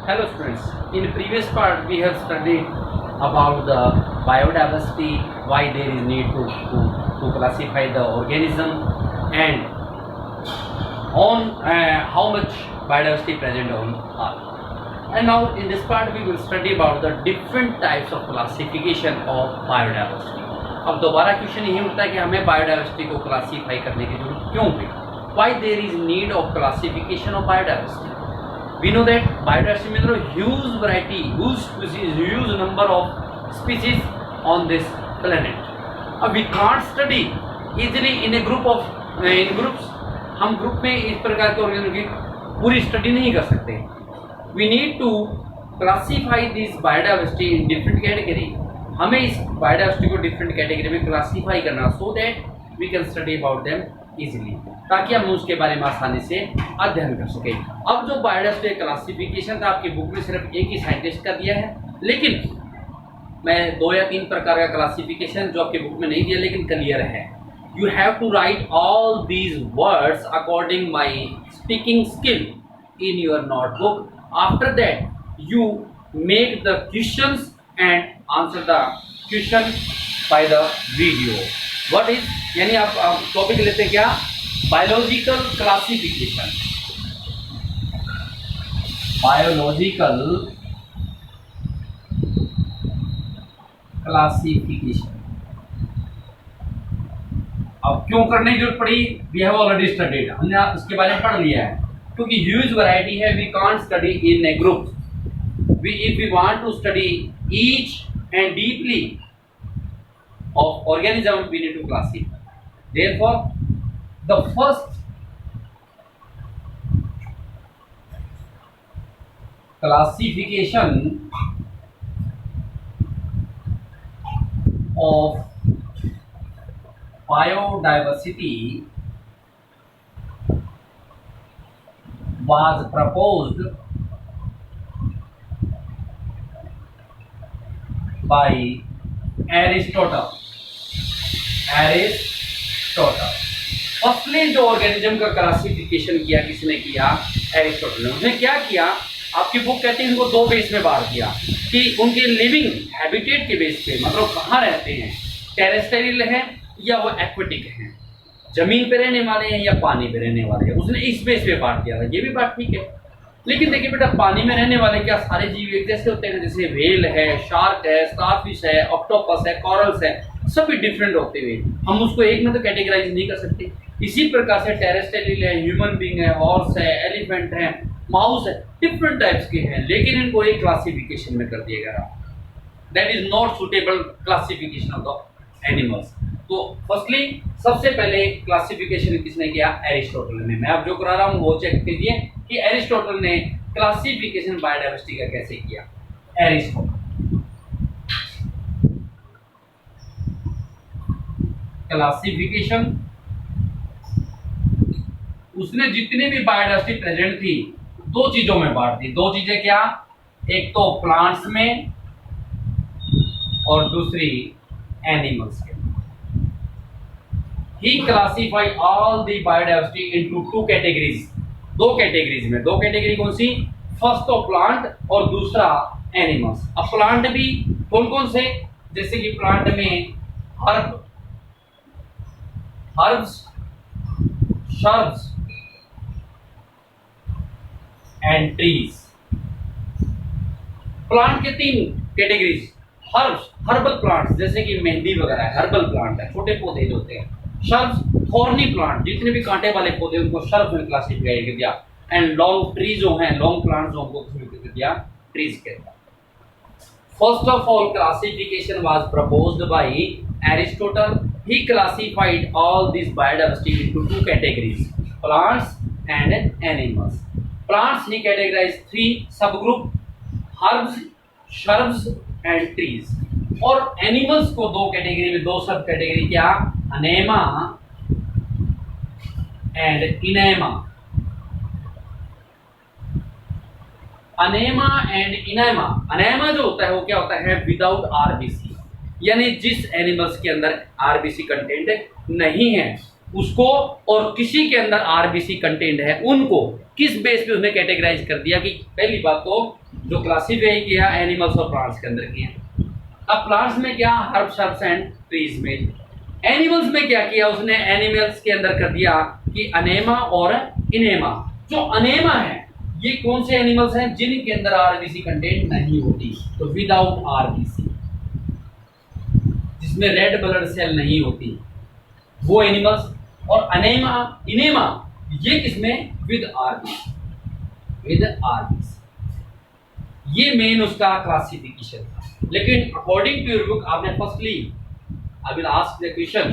Hello students, in previous part we have studied about the biodiversity, why there is need to classify the organism and on how much biodiversity present on Earth. And now in this part we will study about the different types of classification of biodiversity. अब दोबारा question यही उठता है कि हमें biodiversity को classify करने की जरूरत क्यों हुई? Why there is need of classification of biodiversity? We know that biodiversity means a huge variety, huge species, huge number of species on this planet. We can't study easily in a group of in groups. हम group में इस प्रकार के organism की पूरी study नहीं कर सकते. We need to classify this biodiversity in different category. हमें इस बायोडाइवर्सिटी को डिफरेंट कैटेगरी में क्लासीफाई करना so that we can study about them easily, ताकि हम उसके बारे में आसानी से अध्ययन कर सकें. अब जो बायोडाइवर्सिटी क्लासिफिकेशन था आपकी बुक में सिर्फ एक ही साइंटिस्ट का दिया है, लेकिन मैं 2 या 3 प्रकार का क्लासिफिकेशन जो आपकी बुक में नहीं दिया लेकिन क्लियर है. You have to write all these words according my speaking skill in your notebook. After that you make the questions and answer the question by the video. What is, यानी आप topic लेते हैं क्या? Biological classification. Biological classification. अब क्यों करने की जरूरत पड़ी? वी हैव ऑलरेडी स्टडीड, हमने उसके बारे में पढ़ लिया है. क्योंकि ह्यूज वैरायटी है, we can't study in a group. If we want to study each and deeply of organism, we need to classify. Therefore, the first classification of biodiversity was proposed by Aristotle. Firstly जो organism का classification किया किसने किया? Aristotle ने. उसने क्या किया? आपकी बुक कहती है इनको 2 बेस में बांट दिया कि उनके लिविंग हैबिटेट के बेस पे, मतलब कहाँ रहते हैं, टेरेस्ट्रियल है या वो एक्वेटिक हैं, जमीन पे रहने वाले हैं या पानी पे रहने वाले हैं. उसने इस बेस पे बांट दिया था. ये भी बात ठीक है, लेकिन देखिए बेटा, पानी में रहने वाले क्या सारे जीव एक जैसे होते हैं? जैसे व्हेल है, शार्क है, स्टारफिश है, ऑक्टोपस है, कॉरल्स है, सभी डिफरेंट होते हुए हम उसको एक में तो कैटेगराइज नहीं कर सकते. इसी प्रकार से टेरेस्ट्रियल है, ह्यूमन बीइंग है, हॉर्स है, एलिफेंट है, माउस है, डिफरेंट टाइप्स के हैं, लेकिन इनको एक क्लासिफिकेशन में कर दिया गया. That is not suitable classification of the animals. तो फर्स्टली सबसे पहले क्लासिफिकेशन किसने किया? एरिस्टोटल ने. मैं अब जो करा रहा हूँ वो चेक कीजिए कि एरिस्टोटल ने क्लासिफिकेशन बायोडाइवर्सिटी का कैसे किया. एरिस्टोटल क्लासिफिकेशन, उसने जितनी भी बायोडाइवर्सिटी प्रेजेंट थी 2 चीजों में बांट दी. 2 चीजें क्या? एक तो प्लांट्स में और दूसरी एनिमल्स के. He classified all the biodiversity into 2 categories. 2 categories में. 2 कैटेगरी कौन सी? फर्स्ट तो प्लांट और दूसरा एनिमल्स. अब प्लांट भी कौन कौन से? जैसे कि प्लांट में herbs, shrubs and trees. Plant के 3 कैटेगरीज. हर्ब्स, हर्बल प्लांट्स जैसे कि मेहंदी वगैरह है, हर्बल प्लांट है, छोटे पौधे जो होते हैं. श्रब्स, थॉर्नी प्लांट, जितने भी कांटे वाले पौधे उनको श्रब्स में क्लासिफाई कर दिया. एंड लॉन्ग ट्री जो हैं, लॉन्ग प्लांट जो उनको कर दिया ट्रीज के अंदर. First of all classification was proposed by Aristotle. He classified all this biodiversity into 2 categories, plants and animals. Plants he categorise 3 sub group, herbs, shrubs and trees. और animals को 2 category में, 2 sub category क्या? Anaima and Enaima. Anaima and Enaima. Anaima जो होता है वो क्या होता है? विदाउट आरबीसी, यानी जिस एनिमल्स के अंदर आरबीसी कंटेंट नहीं है उसको और किसी के अंदर आरबीसी कंटेंट है उनको किस बेस पे उसने कैटेगराइज कर दिया कि पहली बात तो जो क्लासीफाई किया एनिमल्स और प्लांट्स के अंदर किया। अब प्लांट्स में क्या, हर्ब्स हर्ब्स एंड ट्रीज में। एनिमल्स में क्या किया उसने, एनिमल्स के अंदर कर दिया कि अनेमा और इनेमा। जो अनेमा है ये कौन से एनिमल्स हैं, जिनके अंदर आरबीसी कंटेंट नहीं होती, तो विदाउट आरबीसी, जिसमें रेड ब्लड सेल नहीं होती वो एनिमल्स। और अनेमा इनेमा ये किसमें, विद आरबीसी, विद आरबीसी। ये मेन उसका क्लासिफिकेशन था। लेकिन अकॉर्डिंग टू योर बुक आपने firstly I will ask the question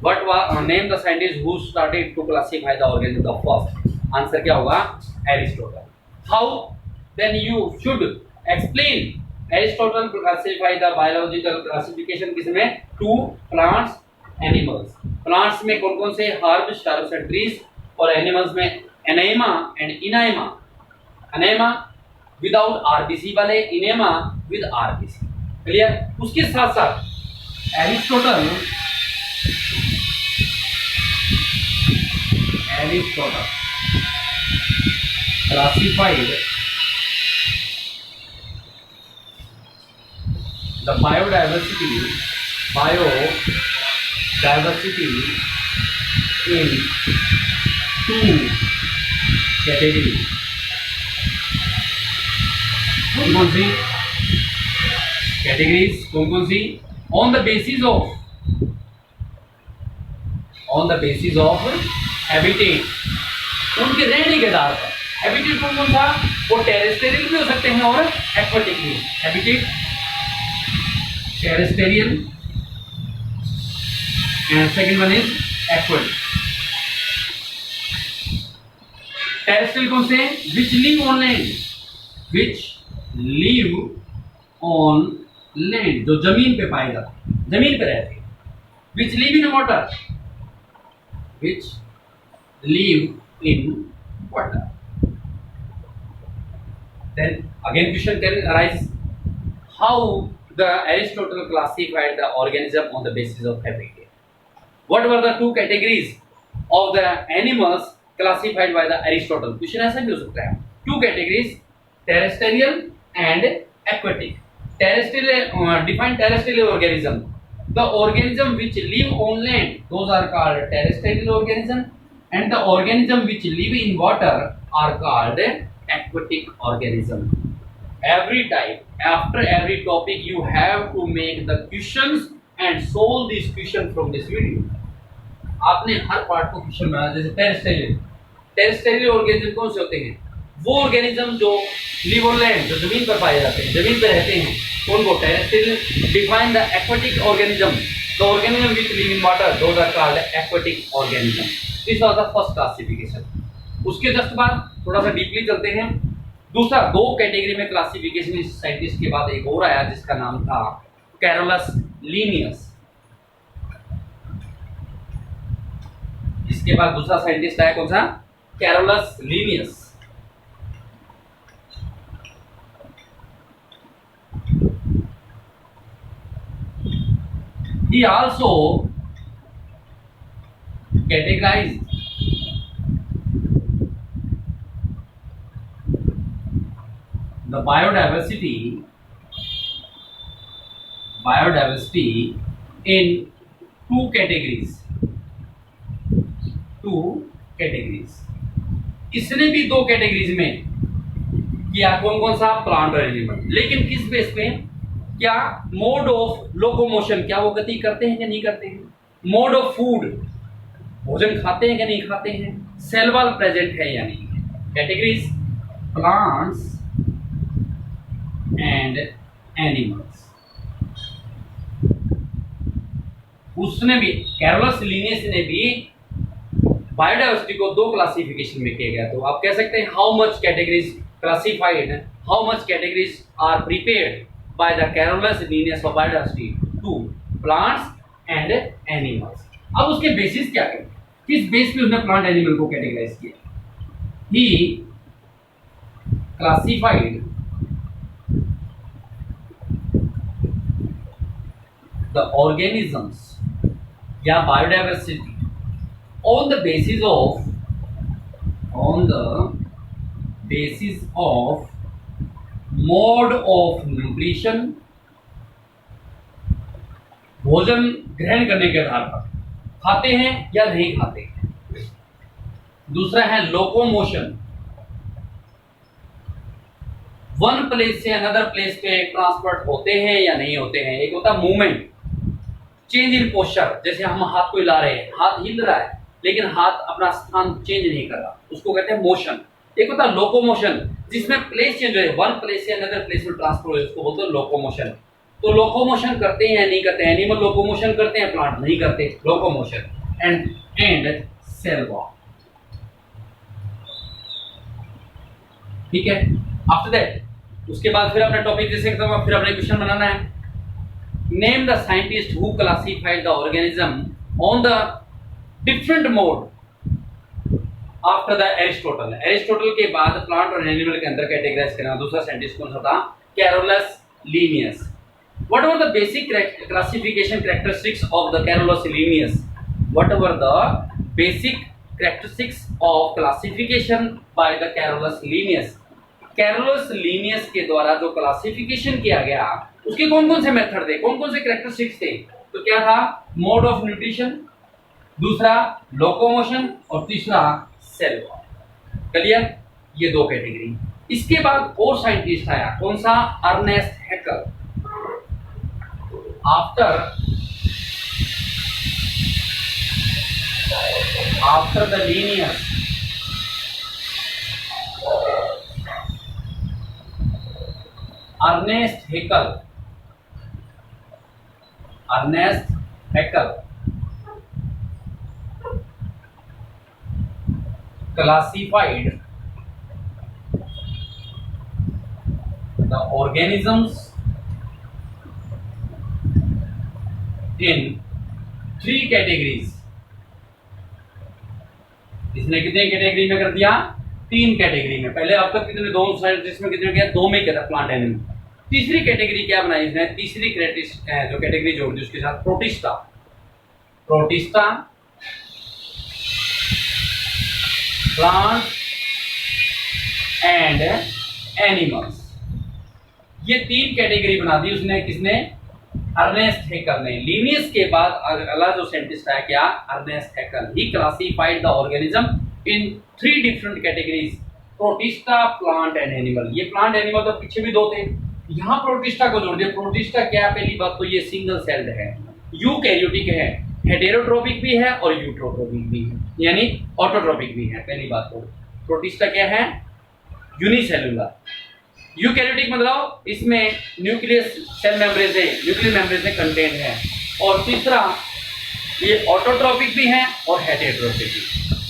what was name the scientist who started to classify the organism the first. Answer क्या होगा, Aristotle. How, then you should explain Aristotle classify the biological classification किसमें, to plants animals. Plants में कौन कौन से, herbs shrubs and trees, और animals में enema and इनाइमा। Anema without RBC वाले, इनेमा विद आरबीसी। क्लियर। उसके साथ साथ Aristotle classified the biodiversity in two categories. कौन सी कैटेगरीज, कौन सी, on the basis of habitat, उनके रहने के आधार पर। हैबिटेट कौन कौन था, वो टेरेस्टेरियल भी हो सकते हैं और एक्वाटिक भी। Habitat terrestrial and second one is aquatic. Terrestrial कौन से, which live on land, which live on land, जो जमीन पे पाए जाते हैं, जमीन पे रहते हैं। Which live in water, which live in water. Then again question can arise, how the Aristotle classified the organism on the basis of habitat. What were the two categories of the animals classified by the Aristotle? Question ऐसा भी हो सकता है, two categories, terrestrial and aquatic. Terrestrial, define terrestrial organism. The organism which live on land, those are called terrestrial organism, and the organism which live in water are called aquatic organism. Every time, after every topic, you have to make the questions and solve these questions from this video. आपने हर part को question बनाना। जैसे terrestrial organism कौन से होते हैं, वो organism जो live on land, जो जमीन पर पाए जाते हैं, जमीन पर रहते हैं, उनको terrestrial. Define the aquatic organism, the organism which live in water, those are called aquatic organism. This was the first classification. उसके जस्ट बाद थोड़ा सा डीपली चलते हैं। दूसरा, दो कैटेगरी में क्लासिफिकेशन इस साइंटिस्ट के बाद एक और आया जिसका नाम था कैरोलस लीनियस। इसके बाद दूसरा साइंटिस्ट आया कौन सा, Carolus Linnaeus. He also categorized the biodiversity in two categories. इसने भी दो कैटेगरीज में किया, कौन कौन सा, प्लांट और एनिमल। लेकिन किस बेस पे, क्या मोड ऑफ लोकोमोशन, क्या वो गति करते हैं कि नहीं करते हैं, मोड ऑफ फूड, भोजन खाते हैं कि नहीं खाते हैं, सेल वॉल प्रेजेंट है या नहीं। Categories plants and animals. उसने भी, कैरोलस लीनियस ने भी बायोडाइवर्सिटी को दो क्लासिफिकेशन में किया गया। तो आप कह सकते हैं how much categories classified, how much categories are prepared by the Carolus Linnaeus of biodiversity to plants and animals. अब उसके बेसिस क्या है, किस बेस पे उसने प्लांट एनिमल को कैटेगराइज किया। ही क्लासिफाइड the organisms या biodiversity on the basis of mode of nutrition, भोजन ग्रहण करने के आधार पर खाते हैं या नहीं खाते हैं। दूसरा है लोकोमोशन, वन प्लेस से अनदर प्लेस पे ट्रांसपोर्ट होते हैं या नहीं होते हैं। एक होता है मूवमेंट, चेंज इन पोस्चर, जैसे हम हाथ को हिला रहे हैं, हाथ हिल रहा है लेकिन हाथ अपना स्थान चेंज नहीं कर रहा, उसको कहते हैं मोशन। एक होता है लोकोमोशन, जिसमें प्लेस चेंज हो, वन प्लेस से अनदर प्लेस में ट्रांसफर हो, उसको बोलते हैं लोकोमोशन। तो लोकोमोशन करते हैं या नहीं करते हैं, एनिमल लोकोमोशन करते हैं, प्लांट नहीं करते लोकोमोशन। एंड सेल वॉक, ठीक है। आफ्टर दैट उसके बाद फिर अपना टॉपिक जैसे फिर अपने क्वेश्चन बनाना है। Name the scientist who classified the organism on the different mode after the Aristotle. Aristotle के बाद प्लांट और एनिमल के अंदर कैटेगराइज करना दूसरा साइंटिस्ट कौन सा था? Carolus Linnaeus. What were the basic classification characteristics of the Carolus Linnaeus? What were the basic characteristics of classification by the Carolus Linnaeus? Carolus Linnaeus के द्वारा जो क्लासिफिकेशन किया गया उसके कौन कौन से मेथड थे, कौन कौन से कैरेक्टरिस्टिक्स थे? तो क्या था? मोड ऑफ न्यूट्रिशन, दूसरा लोकोमोशन और तीसरा सेल वॉल। क्लियर? ये दो कैटेगरी। इसके बाद और साइंटिस्ट आया, कौन सा? Ernest हैकल। after the Linnaeus, Ernest Haeckel classified the organisms in 3 categories। इसने कितने कैटेगरी में कर दिया? 3 कैटेगरी में। पहले अब तक कितने? 2 साइंटिस्ट में कितने किया? 2 में किया था, प्लांट एनिमल। तीसरी कैटेगरी क्या बनाई इसने? तीसरी जो कैटेगरी जोड़ दी उसके साथ प्रोटिस्टा प्लांट एंड एनिमल्स। ये 3 कैटेगरी बना दी उसने, किसने? अर्नेस्ट हैकल ने। लीनियस के बाद अगला जो साइंटिस्ट है क्या? Ernest Haeckel. He classified the organism in 3 different categories, Protista, plant and animal. ये प्लांट एनिमल तो पीछे भी 2 थे, यहाँ प्रोटिस्टा को जोड़ दिया। प्रोटिस्टा क्या? पहली बात तो ये सिंगल सेल्ड है, यूकैरियोटिक है, हेटेरोट्रोपिक भी है और यूट्रोट्रोपिक भी है, यानी ऑटोट्रोपिक भी है। पहली बात तो प्रोटिस्टा क्या है? यूनिसेलुलर। यूकैरियोटिक मतलब इसमें न्यूक्लियस सेल मेम्ब्रेन है, न्यूक्लियर मेम्ब्रेन से कंटेंट है। और तीसरा ये ऑटोट्रोपिक भी है और हेटेरोट्रोपिक भी।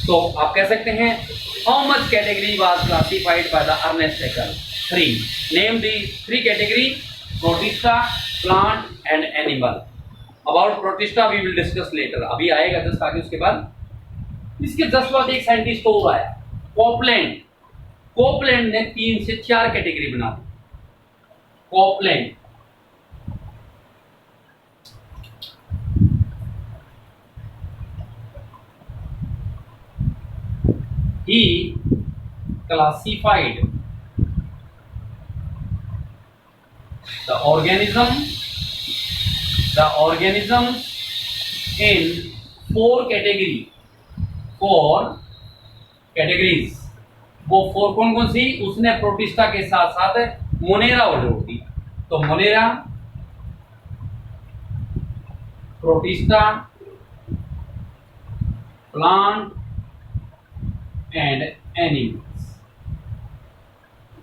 तो आप कह सकते हैं how much category was classified by the Ernest Haeckel? 3। Name the 3 category, Protista, plant and animal. About Protista we will discuss later, अभी आएगा जस्ट आगे। उसके बाद इसके जस्ट बाद एक साइंटिस्ट और आया, कोपलैंड ने 3 से 4 कैटेगरी बना दी। Copeland he classified the organisms in 4 categories। वो 4 कौन कौन सी? उसने प्रोटिस्टा के साथ साथ मोनेरा और जोड़ दी। तो Monera, Protista, plant and animals.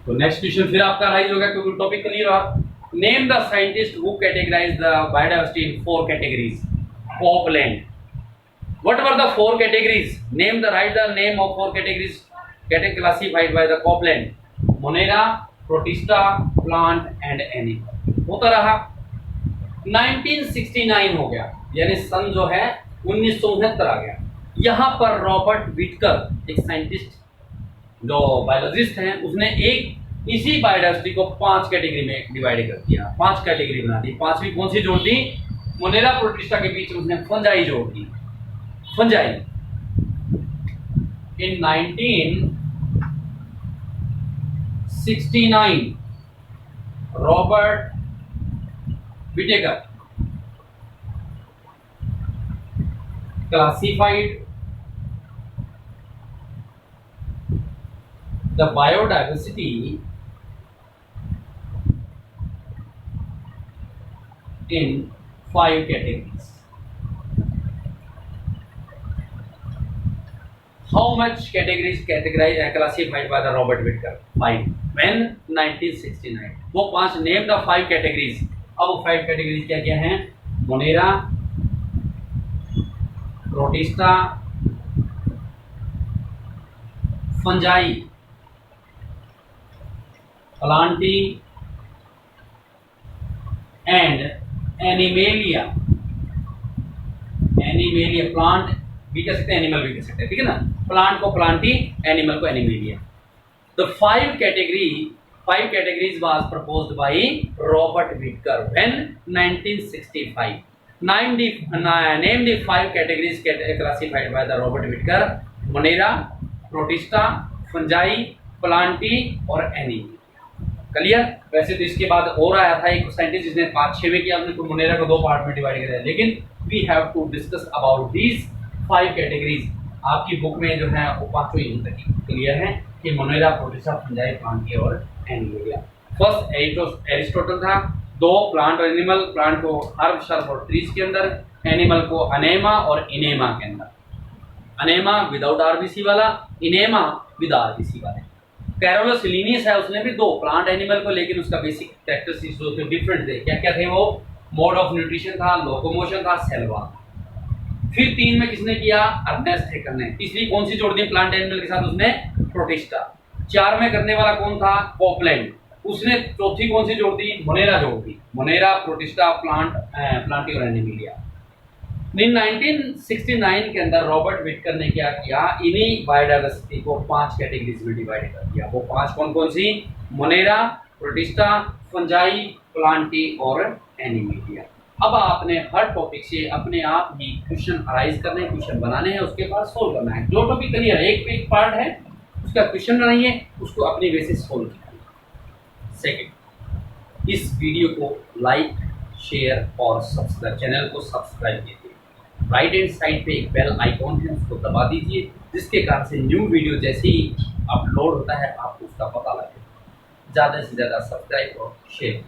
तो नेक्स्ट क्वेश्चन फिर आपका राइज होगा क्योंकि टॉपिक क्लियर हुआ। Name the scientist who categorise the biodiversity in 4 categories. Copeland. What were the 4 categories? Name the right the name of 4 categories classified by the Copeland, Monera, Protista, plant and animal। होता रहा 1969 हो गया, यानी सन जो है 1969 आ गया। यहाँ पर रॉबर्ट विटकर एक साइंटिस्ट जो बायोलॉजिस्ट हैं, उसने एक इसी बायोडायवर्सिटी को 5 कैटेगरी में डिवाइड कर दिया, 5 कैटेगरी बना दी। 5वीं कौन सी जोड़ दी? मोनेरा प्रोटिस्टा के बीच में उसने फंजाई जोड़ दी। Fungi in 1969, Robert Whittaker classified the biodiversity in 5 categories. How much categories classified by the Robert Whittaker? 5. When? 1969. वो 5 name the 5 categories. अब वो 5 categories क्या क्या हैं? Monera, Protista, Fungi, Plantae and Animalia. Animalia plant भी कह सकते हैं, एनिमल भी कह सकते हैं, ठीक है ना. प्लांट को प्लांटी, एनिमल को animalia. The 5 categories was proposed by Robert Whittaker when 1965. Name the 5 categories classified by the Robert Whittaker: Monera, Protista, Fungi, Plantae और Animalia. क्लियर. वैसे तो इसके बाद और आया था एक साइंटिस्ट जिसने 5-6 में किया, हमने मोनेरा को 2 पार्ट में डिवाइड किया है, लेकिन we have to discuss about these 5 categories. आपकी बुक में जो है वो 5 ही तक क्लियर है कि मोनेरा, प्रोटिस्टा, फंजाई, प्लांटी और एनिमेलिया. फर्स्ट एरिस्टोटल था. 2 प्लांट और एनिमल. प्लांट को हर्ब, शर्ब और ट्रीज के अंदर, एनिमल को अनेमा और इनेमा के अंदर. अनेमा विदाउट आरबीसी वाला, इनेमा विद आरबीसी वाले. कैरोलस लिनियस है, उसने भी 2 प्लांट एनिमल को, लेकिन उसका बेसिक कैरेक्टरिस्टिक्स जो थे डिफरेंट थे. क्या क्या थे वो? मोड ऑफ न्यूट्रिशन था, लोकोमोशन था, सेल वॉल. फिर 3 में किसने किया? अर्नेस्ट हेकर ने. तीसरी कौन सी जोड़ दी प्लांट एनिमल के साथ? उसने प्रोटिस्टा. 4 में करने वाला कौन था? कोपलैंड. उसने चौथी कौन सी जोड़ दी? मोनेरा जोड़ दी. मोनेरा, प्रोटिस्टा, प्लांटी और एनिमेलिया. 1969 के अंदर रॉबर्ट विटकर ने क्या किया? इन्हीं बायोडाइवर्सिटी को 5 कैटेगरीज में डिवाइड कर दिया. वो 5 कौन कौन सी? मोनेरा, प्रोटिस्टा, फंजाई, प्लांटी और एनिमेलिया. अब आपने हर टॉपिक से अपने आप ही क्वेश्चन अराइज करने, क्वेश्चन बनाने हैं, उसके बाद सोल्व करना है. जो टॉपिक क्लियर है, एक पार्ट है, उसका क्वेश्चन बनाइए, उसको अपनी वे से सोल्व कीजिए. सेकंड, इस वीडियो को लाइक, शेयर और सब्सक्राइब, चैनल को सब्सक्राइब कीजिए. राइट हैंड साइड पे एक बेल आइकॉन है, उसको दबा दीजिए, जिसके कारण से न्यू वीडियो जैसे ही अपलोड होता है आपको उसका पता लगे. ज़्यादा से ज़्यादा सब्सक्राइब और शेयर.